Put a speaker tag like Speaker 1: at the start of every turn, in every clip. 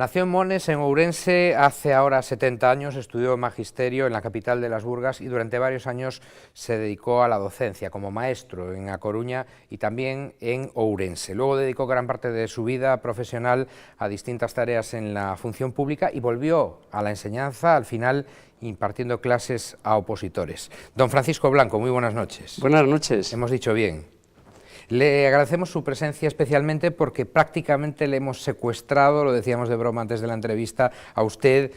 Speaker 1: Nació en Mones, en Ourense, hace ahora 70 años, estudió magisterio en la capital de las Burgas y durante varios años se dedicó a la docencia como maestro en A Coruña y también en Ourense. Luego dedicó gran parte de su vida profesional a distintas tareas en la función pública y volvió a la enseñanza, al final impartiendo clases a opositores. Don Francisco Blanco, muy buenas noches.
Speaker 2: Buenas noches.
Speaker 1: Hemos dicho bien. Le agradecemos su presencia especialmente porque prácticamente le hemos secuestrado, lo decíamos de broma antes de la entrevista, a usted,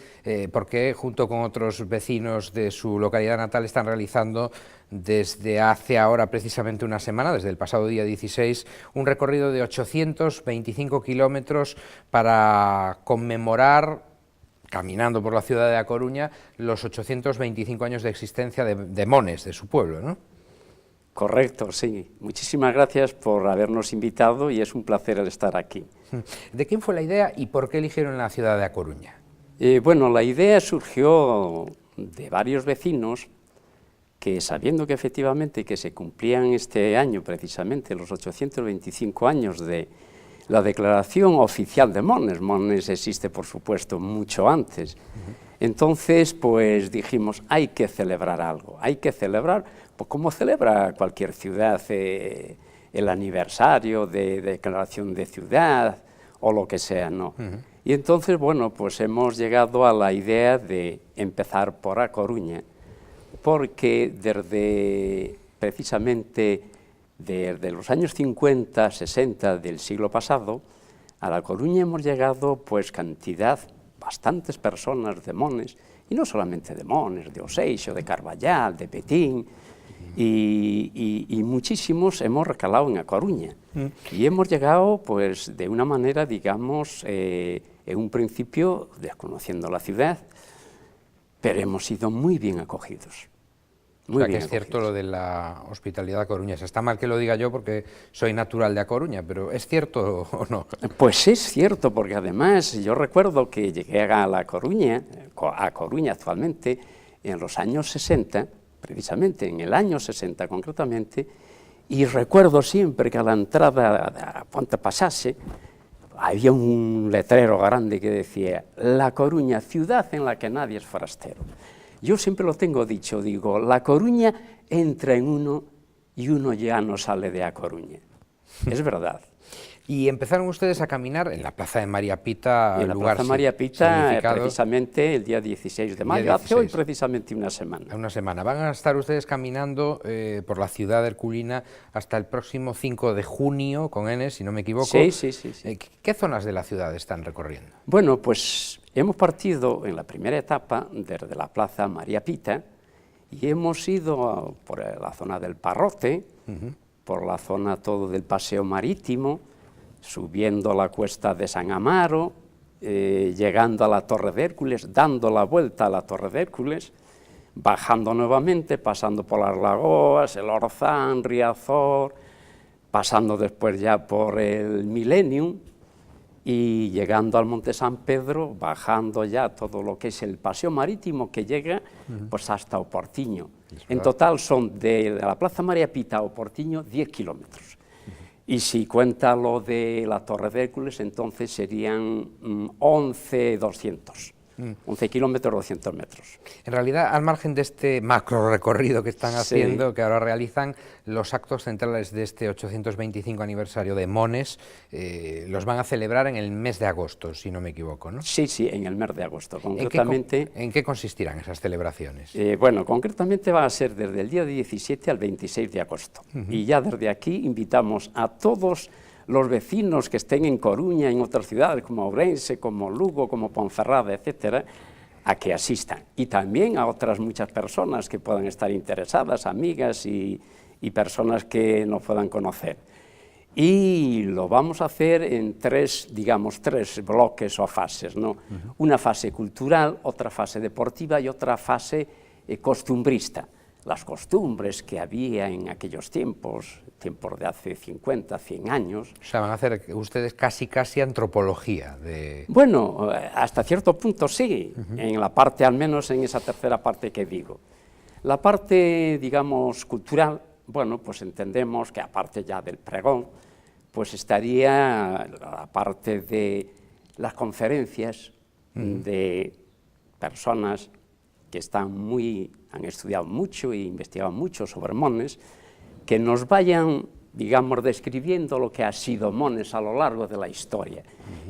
Speaker 1: porque junto con otros vecinos de su localidad natal están realizando desde hace ahora precisamente una semana, desde el pasado día 16, un recorrido de 825 kilómetros para conmemorar, caminando por la ciudad de A Coruña, los 825 años de existencia de Mones, de su pueblo, ¿no?
Speaker 2: Correcto, sí. Muchísimas gracias por habernos invitado y es un placer el estar aquí.
Speaker 1: ¿De quién fue la idea y por qué eligieron la ciudad de A Coruña?
Speaker 2: Bueno, la idea surgió de varios vecinos que, sabiendo que efectivamente que se cumplían este año precisamente los 825 años de la declaración oficial de Mones. Mones existe, por supuesto, mucho antes. Entonces, pues dijimos, hay que celebrar algo, hay que celebrar, pues como celebra cualquier ciudad el aniversario de declaración de ciudad o lo que sea, ¿no? Y entonces, bueno, pues hemos llegado a la idea de empezar por A Coruña, porque precisamente desde los años 50, 60 del siglo pasado, a La Coruña hemos llegado pues bastantes personas de Mones, y no solamente de Mones, de Oseixo, de Carballal, de Petín, y muchísimos hemos recalado en A Coruña. Y hemos llegado pues de una manera, digamos, en un principio desconociendo la ciudad, pero hemos sido muy bien acogidos.
Speaker 1: O sea, que es cierto lo de la hospitalidad coruñesa. Está mal que lo diga yo porque soy natural de A Coruña, pero ¿es cierto o no?
Speaker 2: Pues es cierto, porque además yo recuerdo que llegué a A Coruña actualmente, en los años 60, precisamente en el año 60 concretamente, y recuerdo siempre que a la entrada, cuando pasase, había un letrero grande que decía La Coruña, ciudad en la que nadie es forastero. Yo siempre lo tengo dicho, digo, La Coruña entra en uno y uno ya no sale de A Coruña. Es verdad.
Speaker 1: Y empezaron ustedes a caminar en la Plaza de María Pita,
Speaker 2: en la Plaza María Pita, precisamente el día 16 de mayo, hace hoy precisamente una semana.
Speaker 1: Una semana. Van a estar ustedes caminando por la ciudad de herculina hasta el próximo 5 de junio, con N, si no me equivoco.
Speaker 2: Sí.
Speaker 1: ¿Qué zonas de la ciudad están recorriendo?
Speaker 2: Bueno, pues hemos partido en la primera etapa desde la Plaza María Pita y hemos ido por la zona del Parrote, por la zona todo del Paseo Marítimo, subiendo la cuesta de San Amaro, llegando a la Torre de Hércules, dando la vuelta a la Torre de Hércules, bajando nuevamente, pasando por las Lagoas, el Orzán, Riazor, pasando después ya por el Millennium y llegando al Monte San Pedro, bajando ya todo lo que es el Paseo Marítimo que llega pues hasta Oportiño. En total son de la Plaza María Pita a Oportiño 10 kilómetros. Y si cuenta lo de la Torre de Hércules, entonces serían 11 kilómetros, 200 metros.
Speaker 1: En realidad, al margen de este macro recorrido que están haciendo, que ahora realizan, los actos centrales de este 825 aniversario de Mones los van a celebrar en el mes de agosto, si no me equivoco, ¿no?
Speaker 2: Sí, en el mes de agosto. Concretamente,
Speaker 1: ¿En qué consistirán esas celebraciones?
Speaker 2: Bueno, concretamente va a ser desde el día 17 al 26 de agosto. Y ya desde aquí invitamos a todos los vecinos que estén en Coruña, en otras ciudades como Ourense, como Lugo, como Ponferrada, etcétera, a que asistan. Y también a otras muchas personas que puedan estar interesadas, amigas y personas que nos puedan conocer. Y lo vamos a hacer en tres bloques o fases, ¿no? Una fase cultural, otra fase deportiva y otra fase costumbrista. Las costumbres que había en aquellos tiempos de hace 50, 100 años.
Speaker 1: O sea, van a hacer ustedes casi antropología de...
Speaker 2: Bueno, hasta cierto punto sí, en la parte, al menos en esa tercera parte que digo. La parte, digamos, cultural, bueno, pues entendemos que aparte ya del pregón, pues estaría la parte de las conferencias de personas que han estudiado mucho e investigado mucho sobre Mones, que nos vayan, digamos, describiendo lo que ha sido Mones a lo largo de la historia.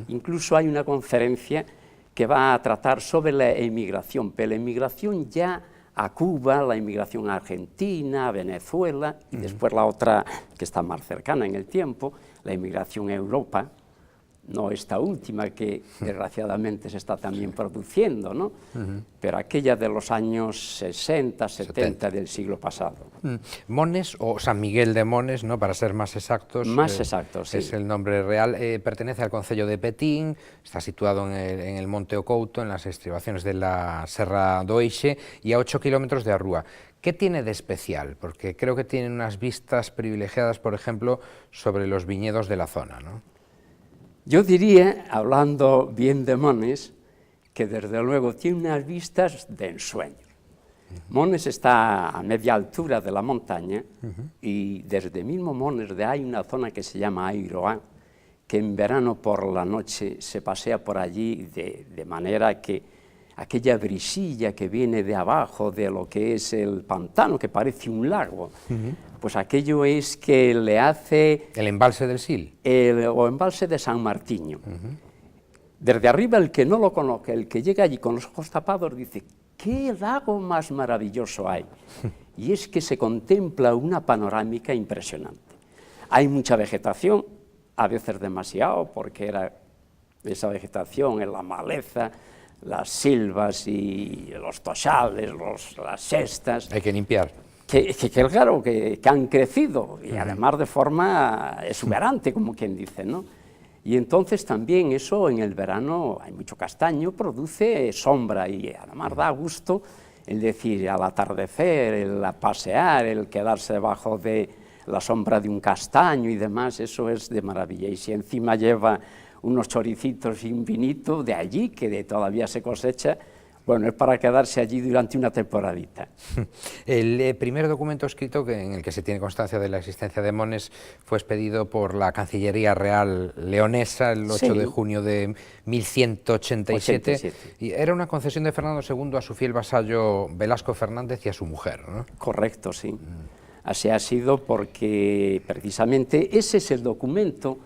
Speaker 2: Incluso hay una conferencia que va a tratar sobre la emigración, pero la emigración ya a Cuba, la emigración a Argentina, a Venezuela, y después la otra que está más cercana en el tiempo, la emigración a Europa, no esta última que desgraciadamente se está también produciendo, ¿no? Pero aquella de los años 60, 70 del siglo pasado.
Speaker 1: Mones, o San Miguel de Mones, ¿no?, para ser más exactos.
Speaker 2: Más exactos, sí.
Speaker 1: Es el nombre real. Pertenece al concello de Petín, está situado en el Monte Ocouto, en las estribaciones de la Serra do Eixe, y a 8 kilómetros de Arrúa. ¿Qué tiene de especial? Porque creo que tiene unas vistas privilegiadas, por ejemplo, sobre los viñedos de la zona, ¿no?
Speaker 2: Yo diría, hablando bien de Mones, que desde luego tiene unas vistas de ensueño. Mones está a media altura de la montaña y desde mismo Mones hay una zona que se llama Airoa, que en verano por la noche se pasea por allí de manera que aquella brisilla que viene de abajo de lo que es el pantano, que parece un lago, pues aquello es que le hace...
Speaker 1: ¿El embalse del Sil?
Speaker 2: O embalse de San Martiño. Desde arriba, el que no lo conoce, el que llega allí con los ojos tapados, dice, ¿qué lago más maravilloso hay? Y es que se contempla una panorámica impresionante. Hay mucha vegetación, a veces demasiado, porque era esa vegetación en la maleza, las silvas y los toxales, las sestas.
Speaker 1: Hay que limpiar.
Speaker 2: Claro, que han crecido, y además de forma exuberante, como quien dice, ¿no? Y entonces también eso en el verano, hay mucho castaño, produce sombra, y además da gusto el decir, al atardecer, el pasear, el quedarse debajo de la sombra de un castaño y demás, eso es de maravilla. Y si encima lleva unos choricitos y un vinito de allí, que todavía se cosecha, bueno, es para quedarse allí durante una temporadita.
Speaker 1: El primer documento escrito en el que se tiene constancia de la existencia de Mones fue expedido por la Cancillería Real leonesa el 8 de junio de 1187. Y era una concesión de Fernando II a su fiel vasallo Velasco Fernández y a su mujer, ¿no?
Speaker 2: Correcto, sí. Así ha sido porque precisamente ese es el documento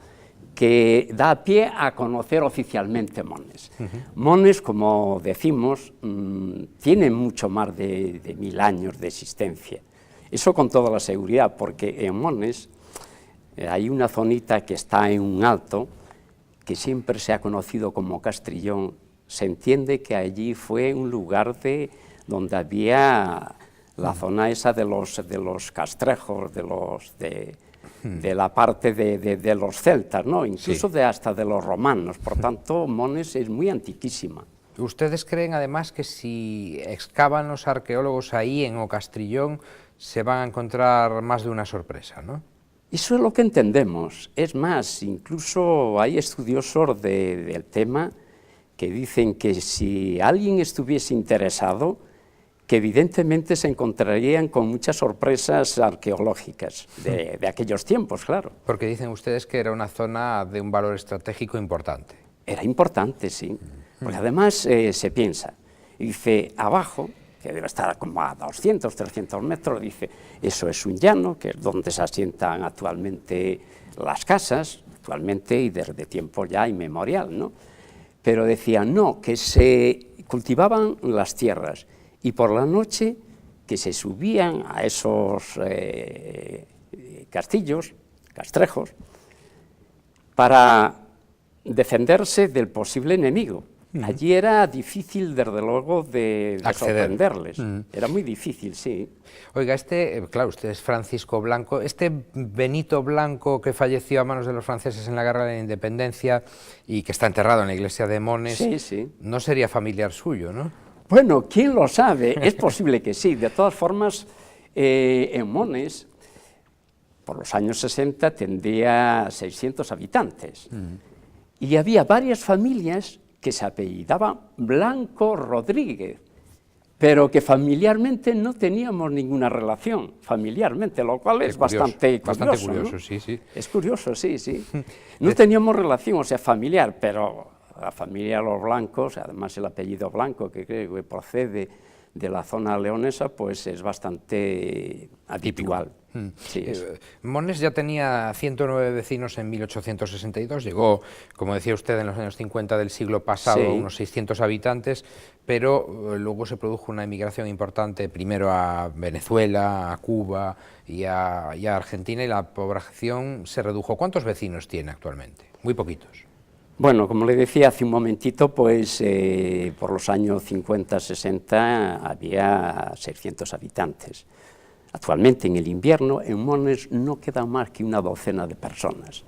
Speaker 2: que da pie a conocer oficialmente Mones. Mones, como decimos, tiene mucho más de 1000 años de existencia. Eso con toda la seguridad, porque en Mones hay una zonita que está en un alto, que siempre se ha conocido como Castrillón. Se entiende que allí fue un lugar donde había la zona esa de los castrejos, de la parte de los celtas, ¿no? Incluso hasta de los romanos. Por tanto, Mones es muy antiquísima.
Speaker 1: ¿Ustedes creen además que si excavan los arqueólogos ahí en O Castrillón se van a encontrar más de una sorpresa, ¿no?
Speaker 2: Eso es lo que entendemos. Es más, incluso hay estudiosos del tema que dicen que si alguien estuviese interesado, que evidentemente se encontrarían con muchas sorpresas arqueológicas de aquellos tiempos, claro.
Speaker 1: Porque dicen ustedes que era una zona de un valor estratégico importante.
Speaker 2: Era importante, sí, porque además se piensa, y dice, abajo, que debe estar como a 200, 300 metros, dice, eso es un llano, que es donde se asientan actualmente las casas, actualmente y desde tiempo ya inmemorial, ¿no? Pero decían, no, que se cultivaban las tierras, y por la noche que se subían a esos castillos, castrejos, para defenderse del posible enemigo. Allí era difícil, desde luego, de sorprenderles. Era muy difícil, sí.
Speaker 1: Oiga, claro, usted es Francisco Blanco. Este Benito Blanco que falleció a manos de los franceses en la Guerra de la Independencia y que está enterrado en la iglesia de Mones, no sería familiar suyo, ¿no?
Speaker 2: Bueno, ¿quién lo sabe? Es posible que sí. De todas formas, en Mones, por los años 60, tendría 600 habitantes. Y había varias familias que se apellidaban Blanco Rodríguez, pero que familiarmente no teníamos ninguna relación, familiarmente, lo cual es bastante curioso, ¿no?
Speaker 1: Sí, sí.
Speaker 2: Es curioso, sí, sí. No teníamos relación, o sea, familiar, pero la familia Los Blancos, además el apellido Blanco, que creo que procede de la zona leonesa, pues es bastante habitual. Sí,
Speaker 1: Mones ya tenía 109 vecinos en 1862, llegó, como decía usted, en los años 50 del siglo pasado a unos 600 habitantes, pero luego se produjo una emigración importante, primero a Venezuela, a Cuba y a Argentina, y la población se redujo. ¿Cuántos vecinos tiene actualmente? Muy poquitos.
Speaker 2: Bueno, como le decía hace un momentito, pues por los años 50-60 había 600 habitantes. Actualmente, en el invierno, en Mones no quedan más que una docena de personas.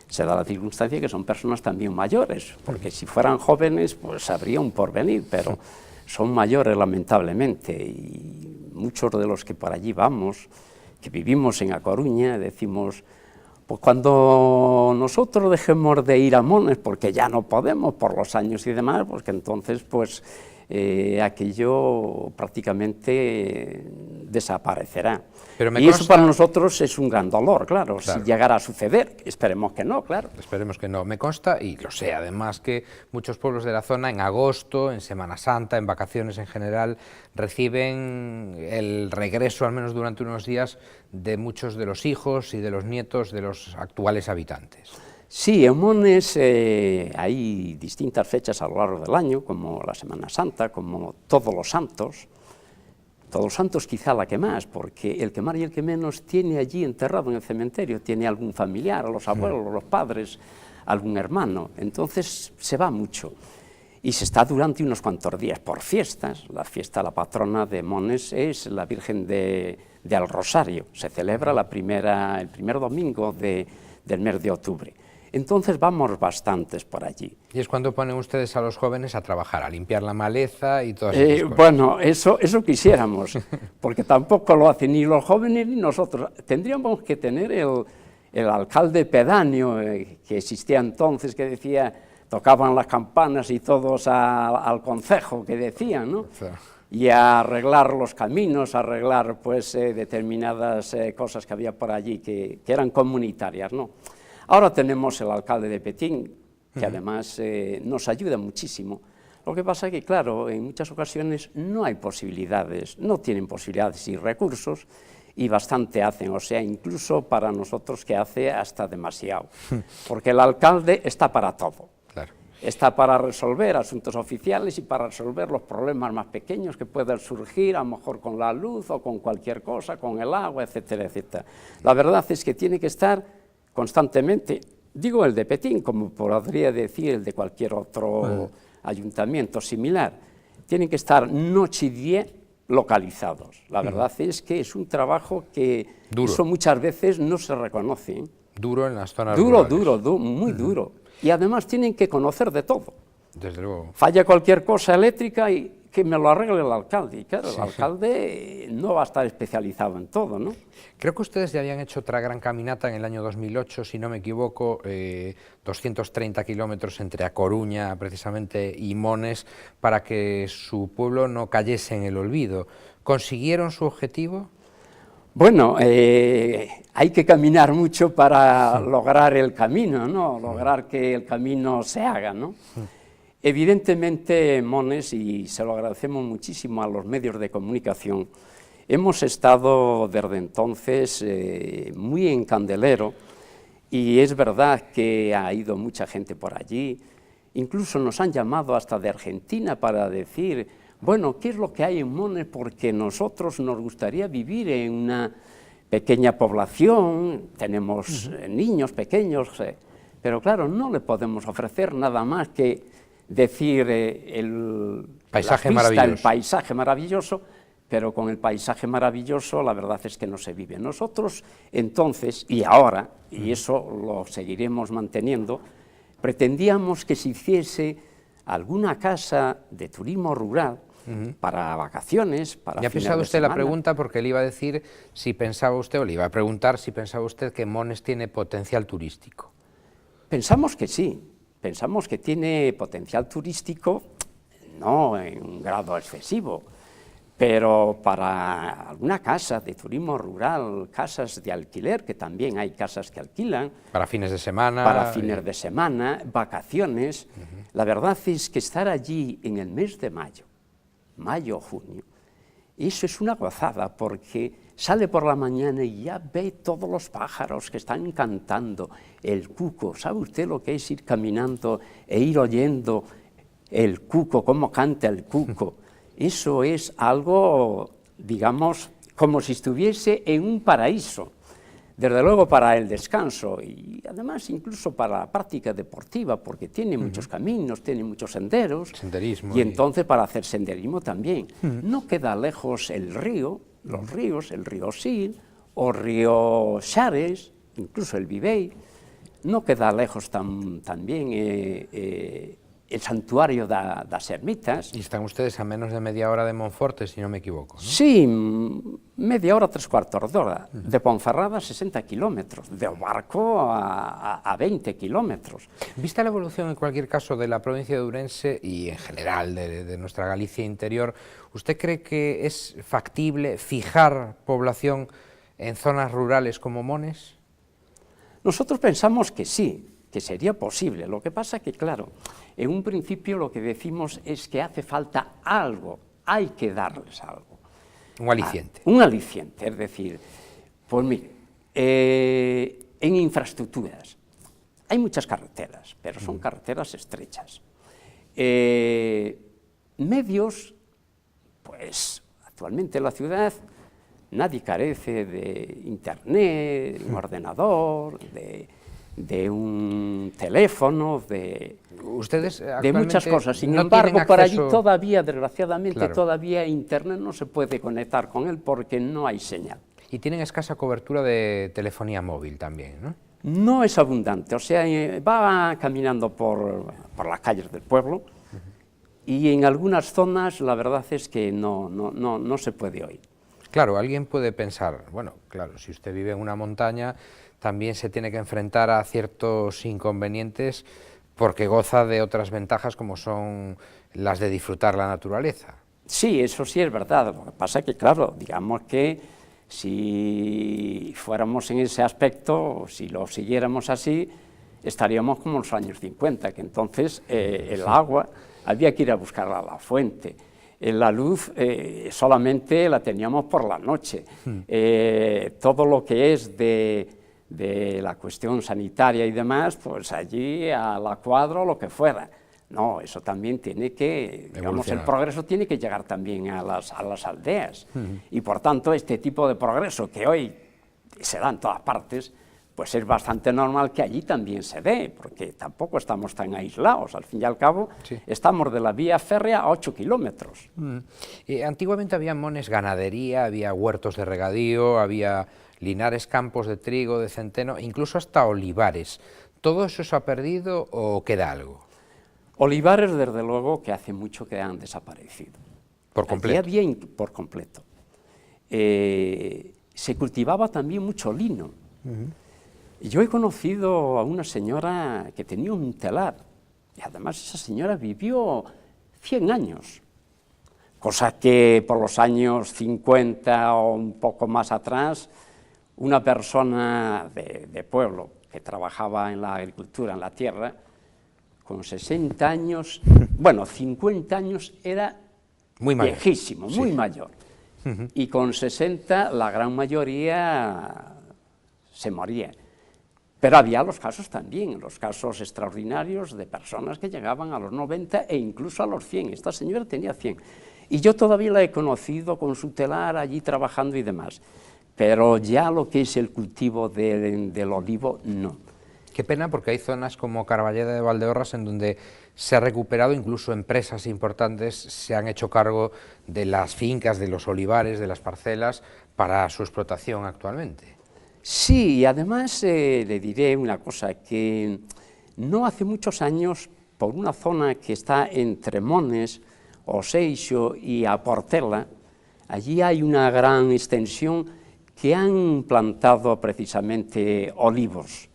Speaker 2: Se da la circunstancia que son personas también mayores, porque si fueran jóvenes, pues habría un porvenir, pero son mayores lamentablemente, y muchos de los que por allí vamos, que vivimos en A Coruña, decimos, pues cuando nosotros dejemos de ir a Mones, porque ya no podemos por los años y demás, pues que entonces pues aquello prácticamente desaparecerá. Y eso para nosotros es un gran dolor, claro, si llegara a suceder, esperemos que no, claro.
Speaker 1: Esperemos que no. Me consta, y lo sé además, que muchos pueblos de la zona en agosto, en Semana Santa, en vacaciones en general, reciben el regreso, al menos durante unos días, de muchos de los hijos y de los nietos de los actuales habitantes.
Speaker 2: Sí, en Mones hay distintas fechas a lo largo del año, como la Semana Santa, como Todos los Santos. Todos los Santos quizá la que más, porque el que más y el que menos tiene allí enterrado en el cementerio, tiene algún familiar, los abuelos, los padres, algún hermano, entonces se va mucho. Y se está durante unos cuantos días por fiestas. La fiesta, la patrona de Mones es la Virgen del Rosario, se celebra el primer domingo del mes de octubre. Entonces vamos bastantes por allí.
Speaker 1: Y es cuando ponen ustedes a los jóvenes a trabajar, a limpiar la maleza y todas esas cosas.
Speaker 2: Bueno, eso quisiéramos, porque tampoco lo hacen ni los jóvenes ni nosotros. Tendríamos que tener el alcalde pedáneo que existía entonces, que decía, tocaban las campanas y todos al concejo, que decían, ¿no? Sí. Y a arreglar los caminos, a arreglar pues determinadas cosas que había por allí que eran comunitarias, ¿no? Ahora tenemos el alcalde de Petín, que además nos ayuda muchísimo. Lo que pasa es que, claro, en muchas ocasiones no hay posibilidades, no tienen posibilidades y recursos, y bastante hacen, o sea, incluso para nosotros que hace hasta demasiado, porque el alcalde está para todo.
Speaker 1: Claro.
Speaker 2: Está para resolver asuntos oficiales y para resolver los problemas más pequeños que puedan surgir, a lo mejor con la luz o con cualquier cosa, con el agua, etcétera, etcétera. La verdad es que tiene que estar constantemente, digo el de Petín, como podría decir el de cualquier otro ayuntamiento similar, tienen que estar noche y día localizados. La verdad es que es un trabajo que eso muchas veces no se reconoce.
Speaker 1: Duro en las zonas rurales.
Speaker 2: Muy duro. Y además tienen que conocer de todo.
Speaker 1: Desde luego.
Speaker 2: Falla cualquier cosa eléctrica y que me lo arregle el alcalde. Y claro, el alcalde no va a estar especializado en todo, ¿no?
Speaker 1: Creo que ustedes ya habían hecho otra gran caminata en el año 2008, si no me equivoco, 230 kilómetros entre A Coruña, precisamente, y Mones, para que su pueblo no cayese en el olvido. ¿Consiguieron su objetivo?
Speaker 2: Bueno, hay que caminar mucho para lograr el camino, ¿no? Lograr que el camino se haga, ¿no? Evidentemente, Mones, y se lo agradecemos muchísimo a los medios de comunicación, hemos estado desde entonces muy en Candelero, y es verdad que ha ido mucha gente por allí, incluso nos han llamado hasta de Argentina para decir, bueno, ¿qué es lo que hay en Mones? Porque nosotros nos gustaría vivir en una pequeña población, tenemos niños pequeños, pero claro, no le podemos ofrecer nada más que decir el paisaje maravilloso, pero con el paisaje maravilloso la verdad es que no se vive. Nosotros entonces, y ahora, y eso lo seguiremos manteniendo, pretendíamos que se hiciese alguna casa de turismo rural para vacaciones, para
Speaker 1: ¿Ya ha pensado usted la pregunta? Porque le iba a decir si pensaba usted, o le iba a preguntar si pensaba usted que Mones tiene potencial turístico.
Speaker 2: Pensamos que sí. Pensamos que tiene potencial turístico, no en un grado excesivo, pero para alguna casa de turismo rural, casas de alquiler, que también hay casas que alquilan.
Speaker 1: Para fines de semana.
Speaker 2: Para fines de semana, vacaciones. La verdad es que estar allí en el mes de mayo, junio, eso es una gozada, porque sale por la mañana y ya ve todos los pájaros que están cantando, el cuco. ¿Sabe usted lo que es ir caminando e ir oyendo el cuco, cómo canta el cuco? Eso es algo, digamos, como si estuviese en un paraíso. Desde luego para el descanso y además incluso para la práctica deportiva, porque tiene muchos caminos, tiene muchos senderos.
Speaker 1: Senderismo.
Speaker 2: Y entonces para hacer senderismo también. No queda lejos el río, los ríos, el río Sil o río Xares, incluso el Vivei. No queda lejos también el santuario das Ermitas.
Speaker 1: Y están ustedes a menos de media hora de Monforte, si no me equivoco, ¿no?
Speaker 2: Sí, media hora, 3/4 de hora. De Ponferrada 60 kilómetros, de Barco a 20 kilómetros.
Speaker 1: Vista la evolución, en cualquier caso, de la provincia de Ourense y en general de nuestra Galicia interior, ¿usted cree que es factible fijar población en zonas rurales como Mones?
Speaker 2: Nosotros pensamos que sí, que sería posible. Lo que pasa que, claro, en un principio lo que decimos es que hace falta algo, hay que darles algo.
Speaker 1: Un aliciente.
Speaker 2: Un aliciente, es decir, pues mire, en infraestructuras hay muchas carreteras, pero son carreteras estrechas. Medios, pues actualmente en la ciudad nadie carece de internet, de un ordenador, de un teléfono, de muchas cosas. Sin embargo, por allí todavía, desgraciadamente,
Speaker 1: claro,
Speaker 2: todavía internet no se puede conectar con él porque no hay señal.
Speaker 1: Y tienen escasa cobertura de telefonía móvil también, ¿no?
Speaker 2: No es abundante, o sea, va caminando por las calles del pueblo y en algunas zonas la verdad es que no se puede oír.
Speaker 1: Claro, alguien puede pensar, bueno, claro, si usted vive en una montaña, también se tiene que enfrentar a ciertos inconvenientes porque goza de otras ventajas como son las de disfrutar la naturaleza.
Speaker 2: Sí, eso sí es verdad. Lo que pasa es que, claro, digamos que si fuéramos en ese aspecto, si lo siguiéramos así, estaríamos como en los años 50, que entonces el agua había que ir a buscarla a la fuente. La luz solamente la teníamos por la noche. Todo lo que es de la cuestión sanitaria y demás, pues allí a la cuadra o lo que fuera. No, eso también tiene que, digamos, el progreso tiene que llegar también a las aldeas. Y por tanto, este tipo de progreso que hoy se da en todas partes, pues es bastante normal que allí también se dé, porque tampoco estamos tan aislados. Al fin y al cabo, estamos de la vía férrea a 8 kilómetros.
Speaker 1: Antiguamente había en Mones ganadería, había huertos de regadío, había linares, campos de trigo, de centeno, incluso hasta olivares. ¿Todo eso se ha perdido o queda algo?
Speaker 2: Olivares, desde luego, que hace mucho que han desaparecido.
Speaker 1: ¿Por completo?
Speaker 2: Allí había por completo. Se cultivaba también mucho lino. Yo he conocido a una señora que tenía un telar, y además esa señora vivió 100 años, cosa que por los años 50 o un poco más atrás, una persona de pueblo que trabajaba en la agricultura, en la tierra, con 60 años, bueno, 50 años era
Speaker 1: muy mayor,
Speaker 2: viejísimo, muy mayor. Y con 60 la gran mayoría se moría. Pero había los casos también, los casos extraordinarios de personas que llegaban a los 90 e incluso a los 100. Esta señora tenía 100. Y yo todavía la he conocido con su telar allí trabajando y demás. Pero ya lo que es el cultivo del olivo, no.
Speaker 1: Qué pena, porque hay zonas como Carballeda de Valdeorras en donde se ha recuperado, incluso empresas importantes se han hecho cargo de las fincas, de los olivares, de las parcelas, para su explotación actualmente.
Speaker 2: Sí, y además le diré una cosa, que no hace muchos años, por una zona que está entre Mones, Oseixo y a Portela, allí hay una gran extensión que han plantado precisamente olivos.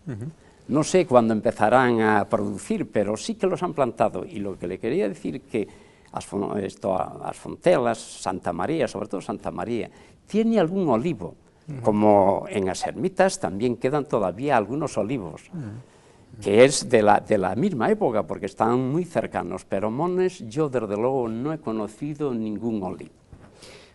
Speaker 2: No sé cuándo empezarán a producir, pero sí que los han plantado. Y lo que le quería decir que as Fontelas, Santa María, sobre todo Santa María, tiene algún olivo, como en las ermitas también quedan todavía algunos olivos. que es de la misma época, porque están muy cercanos, pero Mones yo desde luego no he conocido ningún olivo.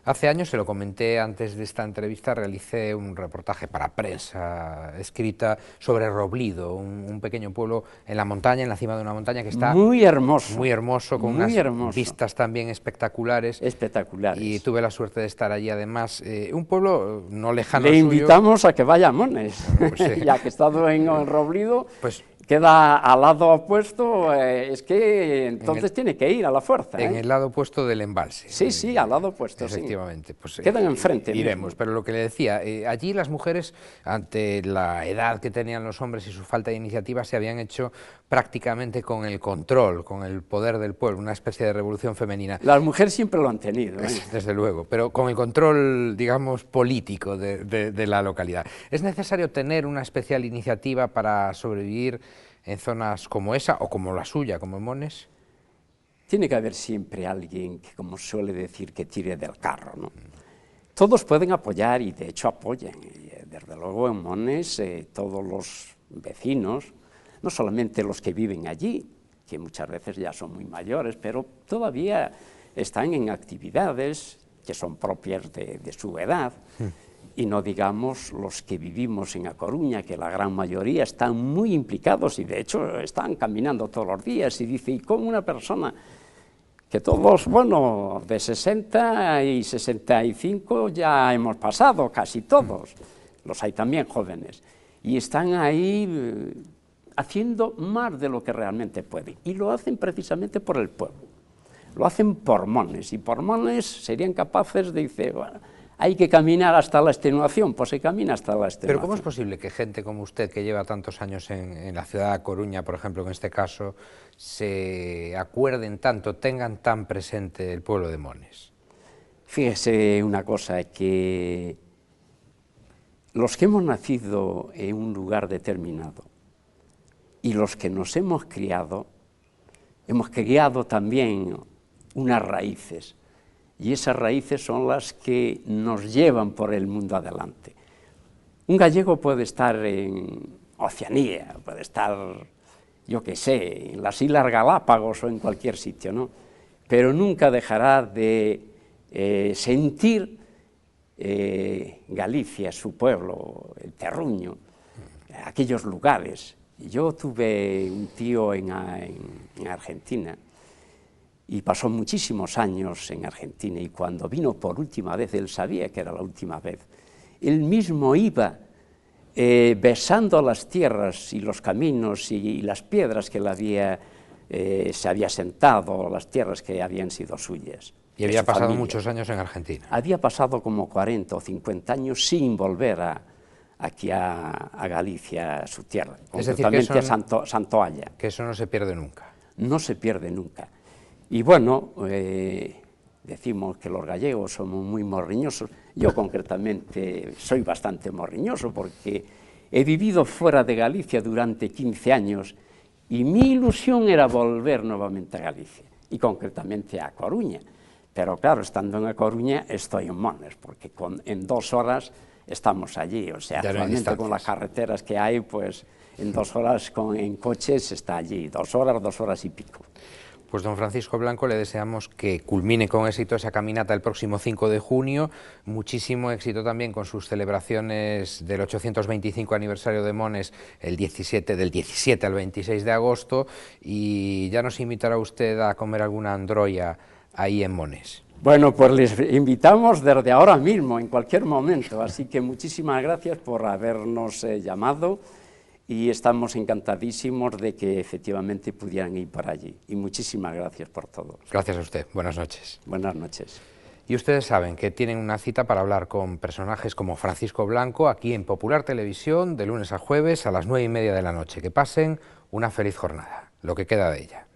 Speaker 1: Hace años, se lo comenté antes de esta entrevista, realicé un reportaje para prensa escrita sobre Roblido, un pequeño pueblo en la montaña, en la cima de una montaña que está
Speaker 2: muy hermoso,
Speaker 1: con unas vistas también espectaculares.
Speaker 2: Espectaculares.
Speaker 1: Y tuve la suerte de estar allí además, un pueblo no lejano
Speaker 2: Le
Speaker 1: al suyo.
Speaker 2: invitamos a que vaya a Mones,
Speaker 1: Pues,
Speaker 2: ya que he estado en Roblido.
Speaker 1: Pues,
Speaker 2: queda al lado opuesto, es que entonces tiene que ir a la fuerza.
Speaker 1: En el lado opuesto del embalse.
Speaker 2: Sí, sí, al lado opuesto,
Speaker 1: efectivamente.
Speaker 2: Sí.
Speaker 1: Pues,
Speaker 2: quedan enfrente.
Speaker 1: Iremos,
Speaker 2: mismo.
Speaker 1: pero lo que le decía, allí las mujeres, ante la edad que tenían los hombres y su falta de iniciativa, se habían hecho prácticamente con el control, con el poder del pueblo, una especie de revolución femenina.
Speaker 2: Las mujeres siempre lo han tenido.
Speaker 1: Desde luego, pero con el control, digamos, político de la localidad. ¿Es necesario tener una especial iniciativa para sobrevivir en zonas como esa, o como la suya, como en Mones?
Speaker 2: Tiene que haber siempre alguien que, como suele decir, que tire del carro, ¿no? Todos pueden apoyar, y de hecho apoyan. Desde luego en Mones todos los vecinos, no solamente los que viven allí, que muchas veces ya son muy mayores, pero todavía están en actividades que son propias de su edad. Y no digamos los que vivimos en A Coruña, que la gran mayoría están muy implicados y de hecho están caminando todos los días, y dice, ¿y cómo una persona que todos, bueno, de 60 y 65 ya hemos pasado, casi todos, los hay también jóvenes, y están ahí haciendo más de lo que realmente pueden, y lo hacen precisamente por el pueblo, lo hacen por Mones, y por Mones serían capaces de decir, bueno, hay que caminar hasta la extenuación, pues se camina hasta la extenuación.
Speaker 1: Pero ¿cómo es posible que gente como usted, que lleva tantos años en la ciudad de A Coruña, por ejemplo, en este caso, se acuerden tanto, tengan tan presente el pueblo de Mones?
Speaker 2: Fíjese una cosa, que los que hemos nacido en un lugar determinado y los que nos hemos criado también unas raíces. Y esas raíces son las que nos llevan por el mundo adelante. Un gallego puede estar en Oceanía, puede estar, yo qué sé, en las Islas Galápagos o en cualquier sitio, ¿no? Pero nunca dejará de sentir Galicia, su pueblo, el terruño, aquellos lugares. Yo tuve un tío en Argentina, y pasó muchísimos años en Argentina, y cuando vino por última vez, él sabía que era la última vez, él mismo iba besando las tierras y los caminos y las piedras que él se había sentado, las tierras que habían sido suyas.
Speaker 1: Y había pasado muchos años en Argentina.
Speaker 2: Había pasado como 40 o 50 años sin volver aquí a Galicia, a su tierra, concretamente a Santoalla.
Speaker 1: Que eso no se pierde nunca.
Speaker 2: No se pierde nunca. Y bueno, decimos que los gallegos somos muy morriñosos. Yo concretamente soy bastante morriñoso porque he vivido fuera de Galicia durante 15 años y mi ilusión era volver nuevamente a Galicia, y concretamente a Coruña. Pero claro, estando en A Coruña estoy en Mones, porque en 2 horas estamos allí. O sea, actualmente con las carreteras que hay, pues en 2 horas en coche se está allí, 2 horas y pico.
Speaker 1: Pues don Francisco Blanco, le deseamos que culmine con éxito esa caminata el próximo 5 de junio, muchísimo éxito también con sus celebraciones del 825 aniversario de Mones del 17 al 26 de agosto, y ya nos invitará usted a comer alguna androya ahí en Mones.
Speaker 2: Bueno, pues les invitamos desde ahora mismo, en cualquier momento, así que muchísimas gracias por habernos llamado, y estamos encantadísimos de que efectivamente pudieran ir para allí. Y muchísimas gracias por todo.
Speaker 1: Gracias a usted. Buenas noches.
Speaker 2: Buenas noches.
Speaker 1: Y ustedes saben que tienen una cita para hablar con personajes como Francisco Blanco aquí en Popular Televisión de lunes a jueves a las 9:30 de la noche. Que pasen una feliz jornada, lo que queda de ella.